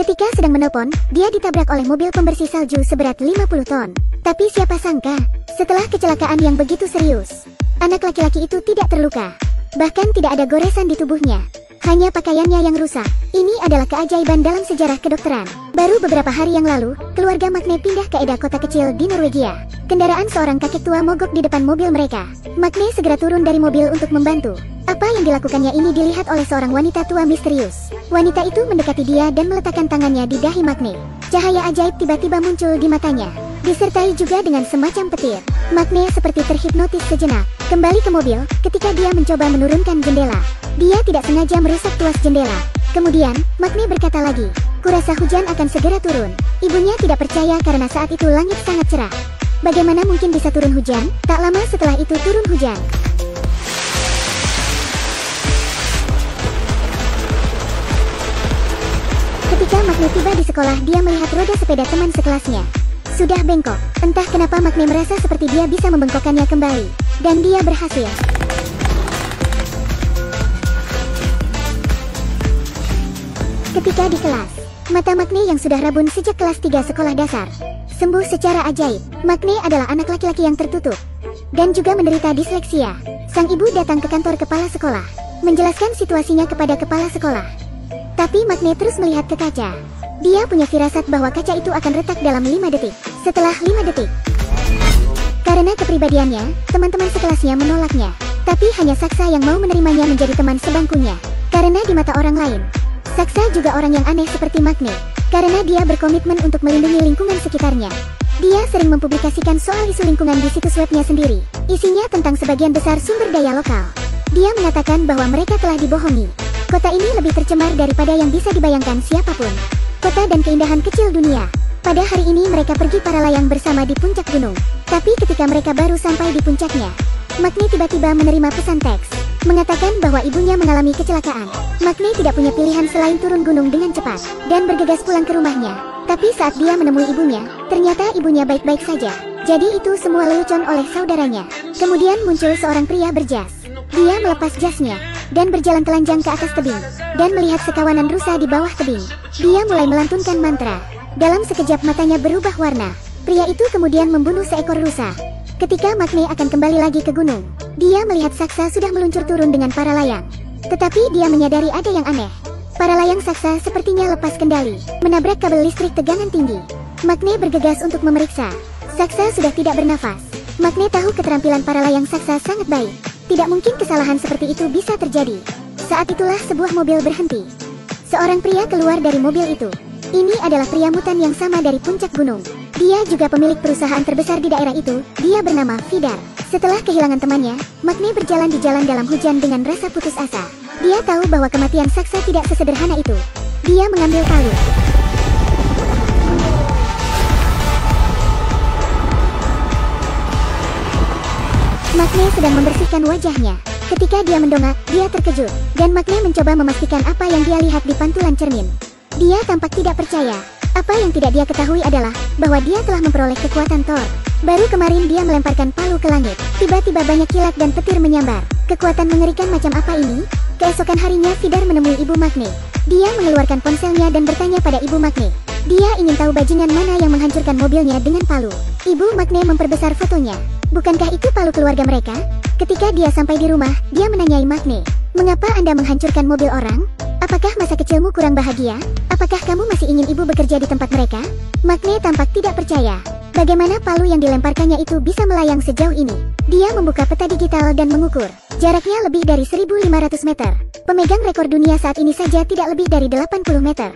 Ketika sedang menelpon, dia ditabrak oleh mobil pembersih salju seberat 50 ton. Tapi siapa sangka, setelah kecelakaan yang begitu serius, anak laki-laki itu tidak terluka. Bahkan tidak ada goresan di tubuhnya. Hanya pakaiannya yang rusak. Ini adalah keajaiban dalam sejarah kedokteran. Baru beberapa hari yang lalu, keluarga Magne pindah ke Eda, kota kecil di Norwegia. Kendaraan seorang kakek tua mogok di depan mobil mereka. Magne segera turun dari mobil untuk membantu. Apa yang dilakukannya ini dilihat oleh seorang wanita tua misterius. Wanita itu mendekati dia dan meletakkan tangannya di dahi Magne. Cahaya ajaib tiba-tiba muncul di matanya, disertai juga dengan semacam petir. Magne seperti terhipnotis sejenak. Kembali ke mobil, ketika dia mencoba menurunkan jendela. Dia tidak sengaja merusak tuas jendela. Kemudian, Magne berkata lagi, "Kurasa hujan akan segera turun." Ibunya tidak percaya karena saat itu langit sangat cerah. Bagaimana mungkin bisa turun hujan? Tak lama setelah itu turun hujan. Ketika Magne tiba di sekolah, dia melihat roda sepeda teman sekelasnya sudah bengkok. Entah kenapa Magne merasa seperti dia bisa membengkokkannya kembali. Dan dia berhasil. Ketika di kelas, mata Magne yang sudah rabun sejak kelas 3 sekolah dasar sembuh secara ajaib. Magne adalah anak laki-laki yang tertutup dan juga menderita disleksia. Sang ibu datang ke kantor kepala sekolah, menjelaskan situasinya kepada kepala sekolah. Tapi Magne terus melihat ke kaca. Dia punya firasat bahwa kaca itu akan retak dalam 5 detik. Setelah 5 detik, karena kepribadiannya, teman-teman sekelasnya menolaknya. Tapi hanya Saksa yang mau menerimanya menjadi teman sebangkunya. Karena di mata orang lain, Saksa juga orang yang aneh seperti Magne. Karena dia berkomitmen untuk melindungi lingkungan sekitarnya. Dia sering mempublikasikan soal isu lingkungan di situs webnya sendiri. Isinya tentang sebagian besar sumber daya lokal. Dia mengatakan bahwa mereka telah dibohongi. Kota ini lebih tercemar daripada yang bisa dibayangkan siapapun. Kota dan keindahan kecil dunia. Pada hari ini mereka pergi para layang bersama di puncak gunung. Tapi ketika mereka baru sampai di puncaknya, Magne tiba-tiba menerima pesan teks, mengatakan bahwa ibunya mengalami kecelakaan. Magne tidak punya pilihan selain turun gunung dengan cepat, dan bergegas pulang ke rumahnya. Tapi saat dia menemui ibunya, ternyata ibunya baik-baik saja. Jadi itu semua lelucon oleh saudaranya. Kemudian muncul seorang pria berjas. Dia melepas jasnya, dan berjalan telanjang ke atas tebing, dan melihat sekawanan rusa di bawah tebing. Dia mulai melantunkan mantra. Dalam sekejap matanya berubah warna. Pria itu kemudian membunuh seekor rusa. Ketika Magne akan kembali lagi ke gunung, dia melihat Saksa sudah meluncur turun dengan para layang. Tetapi dia menyadari ada yang aneh. Para layang Saksa sepertinya lepas kendali, menabrak kabel listrik tegangan tinggi. Magne bergegas untuk memeriksa. Saksa sudah tidak bernafas. Magne tahu keterampilan para layang Saksa sangat baik. Tidak mungkin kesalahan seperti itu bisa terjadi. Saat itulah sebuah mobil berhenti. Seorang pria keluar dari mobil itu. Ini adalah pria mutan yang sama dari puncak gunung. Dia juga pemilik perusahaan terbesar di daerah itu. Dia bernama Vidar. Setelah kehilangan temannya, Magne berjalan di jalan dalam hujan dengan rasa putus asa. Dia tahu bahwa kematian Saksa tidak sesederhana itu. Dia mengambil palu. Magne sedang membersihkan wajahnya. Ketika dia mendongak, dia terkejut. Dan Magne mencoba memastikan apa yang dia lihat di pantulan cermin. Dia tampak tidak percaya. Apa yang tidak dia ketahui adalah bahwa dia telah memperoleh kekuatan Thor. Baru kemarin dia melemparkan palu ke langit. Tiba-tiba banyak kilat dan petir menyambar. Kekuatan mengerikan macam apa ini? Keesokan harinya Vidar menemui ibu Magne. Dia mengeluarkan ponselnya dan bertanya pada ibu Magne. Dia ingin tahu bajingan mana yang menghancurkan mobilnya dengan palu. Ibu Magne memperbesar fotonya. Bukankah itu palu keluarga mereka? Ketika dia sampai di rumah, dia menanyai Magne. "Mengapa Anda menghancurkan mobil orang? Apakah masa kecilmu kurang bahagia? Apakah kamu masih ingin ibu bekerja di tempat mereka?" Magne tampak tidak percaya. Bagaimana palu yang dilemparkannya itu bisa melayang sejauh ini? Dia membuka peta digital dan mengukur. Jaraknya lebih dari 1.500 meter. Pemegang rekor dunia saat ini saja tidak lebih dari 80 meter.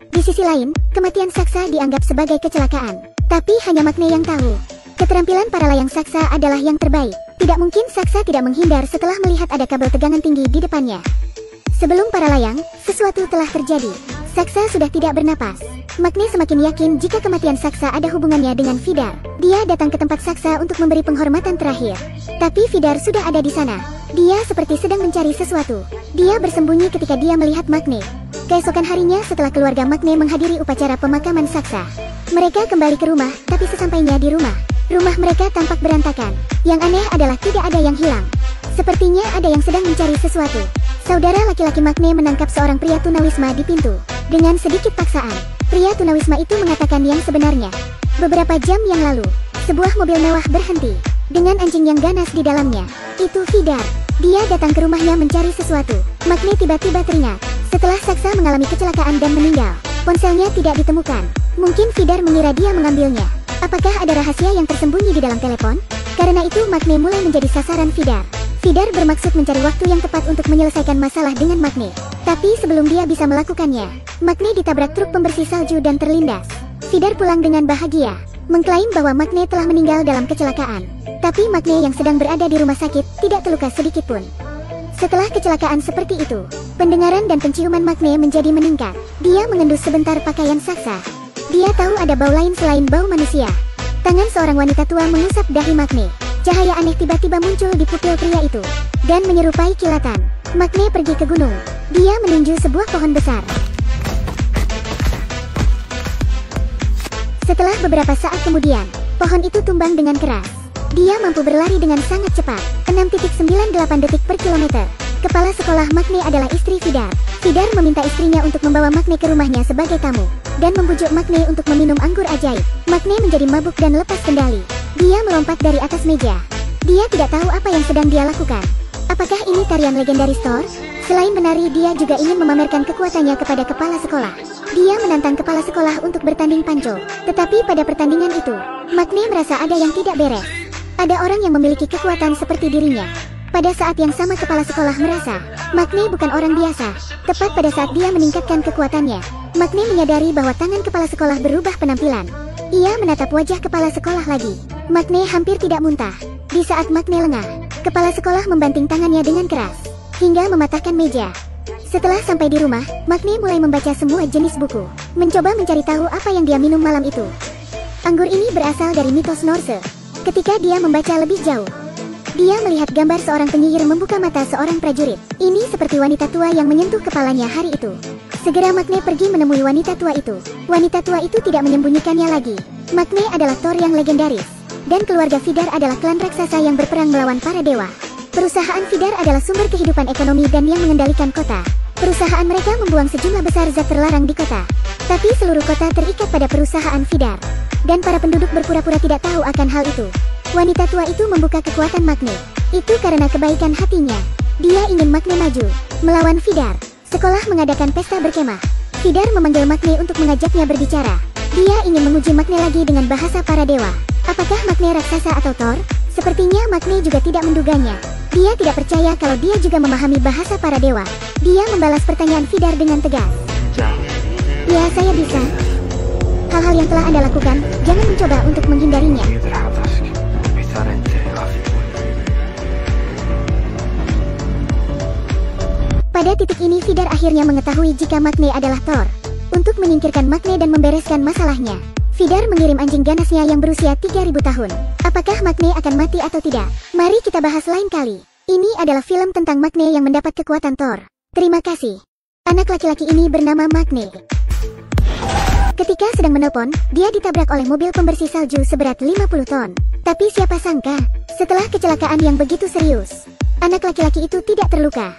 Di sisi lain, kematian Saksa dianggap sebagai kecelakaan. Tapi hanya Magne yang tahu. Keterampilan para layang Saksa adalah yang terbaik. Tidak mungkin Saksa tidak menghindar setelah melihat ada kabel tegangan tinggi di depannya. Sebelum para layang, sesuatu telah terjadi. Saksa sudah tidak bernapas. Magne semakin yakin jika kematian Saksa ada hubungannya dengan Vidar. Dia datang ke tempat Saksa untuk memberi penghormatan terakhir. Tapi Vidar sudah ada di sana. Dia seperti sedang mencari sesuatu. Dia bersembunyi ketika dia melihat Magne. Keesokan harinya setelah keluarga Magne menghadiri upacara pemakaman Saksa, mereka kembali ke rumah, tapi sesampainya di rumah mereka tampak berantakan. Yang aneh adalah tidak ada yang hilang. Sepertinya ada yang sedang mencari sesuatu. Saudara laki-laki Magne menangkap seorang pria tunawisma di pintu. Dengan sedikit paksaan, pria tunawisma itu mengatakan yang sebenarnya. Beberapa jam yang lalu, sebuah mobil mewah berhenti, dengan anjing yang ganas di dalamnya. Itu Vidar. Dia datang ke rumahnya mencari sesuatu. Magne tiba-tiba teringat. Setelah Saksa mengalami kecelakaan dan meninggal, ponselnya tidak ditemukan. Mungkin Vidar mengira dia mengambilnya. Apakah ada rahasia yang tersembunyi di dalam telepon? Karena itu Magne mulai menjadi sasaran Vidar. Vidar bermaksud mencari waktu yang tepat untuk menyelesaikan masalah dengan Magne. Tapi sebelum dia bisa melakukannya, Magne ditabrak truk pembersih salju dan terlindas. Vidar pulang dengan bahagia, mengklaim bahwa Magne telah meninggal dalam kecelakaan. Tapi Magne yang sedang berada di rumah sakit tidak terluka sedikit pun. Setelah kecelakaan seperti itu, pendengaran dan penciuman Magne menjadi meningkat. Dia mengendus sebentar pakaian Saksa. Dia tahu ada bau lain selain bau manusia. Tangan seorang wanita tua mengusap dahi Magne. Cahaya aneh tiba-tiba muncul di pupil pria itu, dan menyerupai kilatan. Magne pergi ke gunung. Dia meninju sebuah pohon besar. Setelah beberapa saat kemudian, pohon itu tumbang dengan keras. Dia mampu berlari dengan sangat cepat, 6.98 detik per kilometer. Kepala sekolah Magne adalah istri Vidar. Vidar meminta istrinya untuk membawa Magne ke rumahnya sebagai tamu, dan membujuk Magne untuk meminum anggur ajaib. Magne menjadi mabuk dan lepas kendali. Dia melompat dari atas meja. Dia tidak tahu apa yang sedang dia lakukan. Apakah ini tarian legendaris Thor? Selain menari, dia juga ingin memamerkan kekuatannya kepada kepala sekolah. Dia menantang kepala sekolah untuk bertanding panco. Tetapi pada pertandingan itu, Magne merasa ada yang tidak beres. Ada orang yang memiliki kekuatan seperti dirinya. Pada saat yang sama kepala sekolah merasa, Magne bukan orang biasa. Tepat pada saat dia meningkatkan kekuatannya, Magne menyadari bahwa tangan kepala sekolah berubah penampilan. Ia menatap wajah kepala sekolah lagi. Magne hampir tidak muntah. Di saat Magne lengah, kepala sekolah membanting tangannya dengan keras, hingga mematahkan meja. Setelah sampai di rumah, Magne mulai membaca semua jenis buku, mencoba mencari tahu apa yang dia minum malam itu. Anggur ini berasal dari mitos Norse. Ketika dia membaca lebih jauh, dia melihat gambar seorang penyihir membuka mata seorang prajurit. Ini seperti wanita tua yang menyentuh kepalanya hari itu. Segera Magne pergi menemui wanita tua itu. Wanita tua itu tidak menyembunyikannya lagi. Magne adalah Thor yang legendaris, dan keluarga Vidar adalah klan raksasa yang berperang melawan para dewa. Perusahaan Vidar adalah sumber kehidupan ekonomi dan yang mengendalikan kota. Perusahaan mereka membuang sejumlah besar zat terlarang di kota. Tapi seluruh kota terikat pada perusahaan Vidar, dan para penduduk berpura-pura tidak tahu akan hal itu. Wanita tua itu membuka kekuatan Magne. Itu karena kebaikan hatinya. Dia ingin Magne maju melawan Vidar. Sekolah mengadakan pesta berkemah. Vidar memanggil Magne untuk mengajaknya berbicara. Dia ingin menguji Magne lagi dengan bahasa para dewa. Apakah Magne raksasa atau Thor? Sepertinya Magne juga tidak menduganya. Dia tidak percaya kalau dia juga memahami bahasa para dewa. Dia membalas pertanyaan Vidar dengan tegas. Ya, saya bisa. Hal-hal yang telah Anda lakukan, jangan mencoba untuk menghindarinya. Pada titik ini Vidar akhirnya mengetahui jika Magne adalah Thor. Untuk menyingkirkan Magne dan membereskan masalahnya, Vidar mengirim anjing ganasnya yang berusia 3000 tahun. Apakah Magne akan mati atau tidak? Mari kita bahas lain kali. Ini adalah film tentang Magne yang mendapat kekuatan Thor. Terima kasih. Anak laki-laki ini bernama Magne. Ketika sedang menelpon, dia ditabrak oleh mobil pembersih salju seberat 50 ton. Tapi siapa sangka, setelah kecelakaan yang begitu serius, anak laki-laki itu tidak terluka.